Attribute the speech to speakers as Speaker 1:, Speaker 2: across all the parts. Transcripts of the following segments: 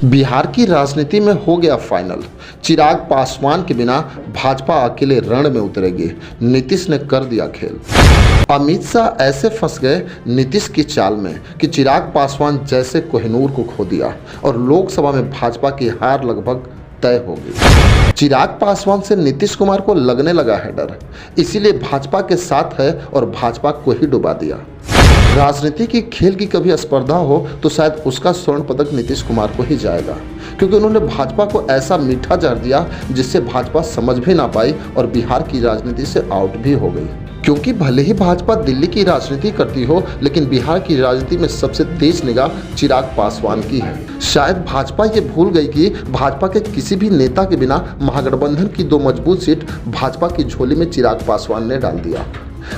Speaker 1: बिहार की राजनीति में हो गया फाइनल। चिराग पासवान के बिना भाजपा अकेले रण में उतरेगी। नीतीश ने कर दिया खेल। अमित शाह ऐसे फंस गए नीतीश की चाल में कि चिराग पासवान जैसे कोहिनूर को खो दिया और लोकसभा में भाजपा की हार लगभग तय हो गई। चिराग पासवान से नीतीश कुमार को लगने लगा है डर, इसीलिए भाजपा के साथ है और भाजपा को ही डुबा दिया। राजनीति की खेल की कभी स्पर्धा हो तो शायद उसका स्वर्ण पदक नीतीश कुमार को ही जाएगा, क्योंकि उन्होंने भाजपा को ऐसा मीठा जहर दिया जिससे भाजपा समझ भी ना पाई और बिहार की राजनीति से आउट भी हो गई। क्योंकि भले ही भाजपा दिल्ली की राजनीति करती हो, लेकिन बिहार की राजनीति में सबसे तेज निगाह चिराग पासवान की है। शायद भाजपा ये भूल गई कि भाजपा के किसी भी नेता के बिना महागठबंधन की 2 मजबूत सीट भाजपा की झोली में चिराग पासवान ने डाल दिया।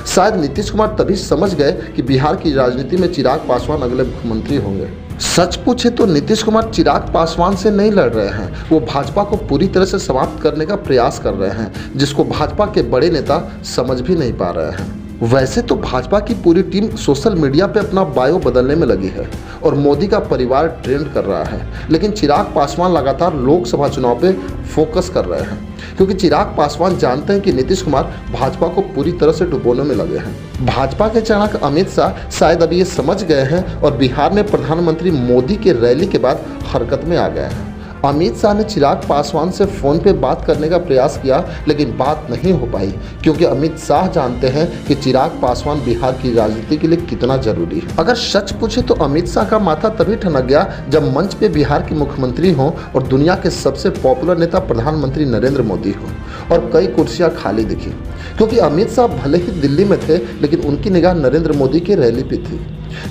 Speaker 1: शायद नीतीश कुमार तभी समझ गए कि बिहार की राजनीति में चिराग पासवान अगले मुख्यमंत्री होंगे। सच पूछे तो नीतीश कुमार चिराग पासवान से नहीं लड़ रहे हैं, वो भाजपा को पूरी तरह से समाप्त करने का प्रयास कर रहे हैं, जिसको भाजपा के बड़े नेता समझ भी नहीं पा रहे हैं। वैसे तो भाजपा की पूरी टीम सोशल मीडिया पे अपना बायो बदलने में लगी है और मोदी का परिवार ट्रेंड कर रहा है, लेकिन चिराग पासवान लगातार लोकसभा चुनाव पे फोकस कर रहे हैं, क्योंकि चिराग पासवान जानते हैं कि नीतीश कुमार भाजपा को पूरी तरह से डुबोने में लगे हैं। भाजपा के चाणक अमित शाह शायद अभी ये समझ गए हैं और बिहार में प्रधानमंत्री मोदी के रैली के बाद हरकत में आ गए हैं। अमित शाह ने चिराग पासवान से फोन पे बात करने का प्रयास किया, लेकिन बात नहीं हो पाई, क्योंकि अमित शाह जानते हैं कि चिराग पासवान बिहार की राजनीति के लिए कितना जरूरी है। अगर सच पूछे तो अमित शाह का माथा तभी ठनक गया जब मंच पे बिहार के मुख्यमंत्री हों और दुनिया के सबसे पॉपुलर नेता प्रधानमंत्री नरेंद्र मोदी हो और कई कुर्सियां खाली दिखी, क्योंकि अमित शाह भले ही दिल्ली में थे, लेकिन उनकी निगाह नरेंद्र मोदी की रैली पे थी।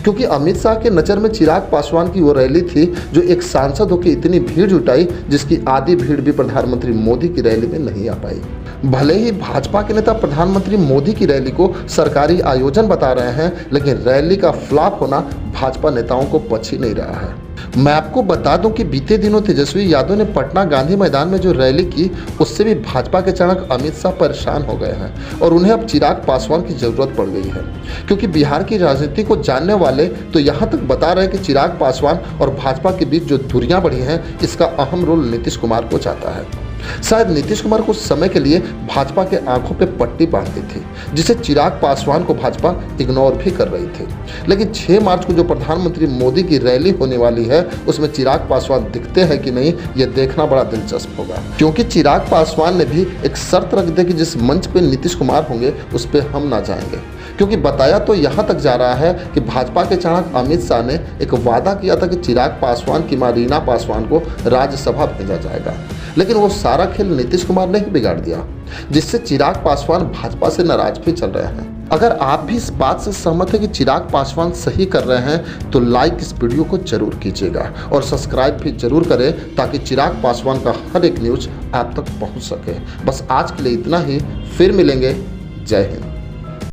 Speaker 1: क्योंकि अमित शाह के नज़र में चिराग पासवान की वो रैली थी जो एक सांसद होकर इतनी भीड़ जुटाई, जिसकी आधी भीड़ भी प्रधानमंत्री मोदी की रैली में नहीं आ पाई। भले ही भाजपा के नेता प्रधानमंत्री मोदी की रैली को सरकारी आयोजन बता रहे हैं, लेकिन रैली का फ्लॉप होना भाजपा नेताओं को पच ही नहीं रहा है। मैं आपको बता दूं कि बीते दिनों तेजस्वी यादव ने पटना गांधी मैदान में जो रैली की, उससे भी भाजपा के चाणक अमित शाह परेशान हो गए हैं और उन्हें अब चिराग पासवान की जरूरत पड़ गई है, क्योंकि बिहार की राजनीति को जानने वाले तो यहाँ तक बता रहे हैं कि चिराग पासवान और भाजपा के बीच जो दूरियां बढ़ी हैं, इसका अहम रोल नीतीश कुमार को चाहता है। शायद नीतीश कुमार कुछ समय के लिए भाजपा के आंखों पे पट्टी बांधती थी, जिसे चिराग पासवान को भाजपा इग्नोर भी कर रही थी। लेकिन 6 मार्च को जो प्रधानमंत्री मोदी की रैली होने वाली है, उसमें चिराग पासवान दिखते हैं कि नहीं, ये देखना बड़ा दिलचस्प होगा, क्योंकि चिराग पासवान ने भी एक शर्त रख दी कि जिस मंच पे नीतीश कुमार होंगे उस पर हम ना जाएंगे। क्योंकि बताया तो यहाँ तक जा रहा है कि भाजपा के चाणक अमित शाह ने एक वादा किया था कि चिराग पासवान की मां रीना पासवान को राज्यसभा भेजा जाएगा, लेकिन वो सारा खेल नीतीश कुमार ने ही बिगाड़ दिया, जिससे चिराग पासवान भाजपा से नाराज भी चल रहे हैं। अगर आप भी इस बात से सहमत है कि चिराग पासवान सही कर रहे हैं, तो लाइक इस वीडियो को जरूर कीजिएगा और सब्सक्राइब भी जरूर करें, ताकि चिराग पासवान का हर एक न्यूज आप तक पहुंच सके। बस आज के लिए इतना ही, फिर मिलेंगे। जय हिंद।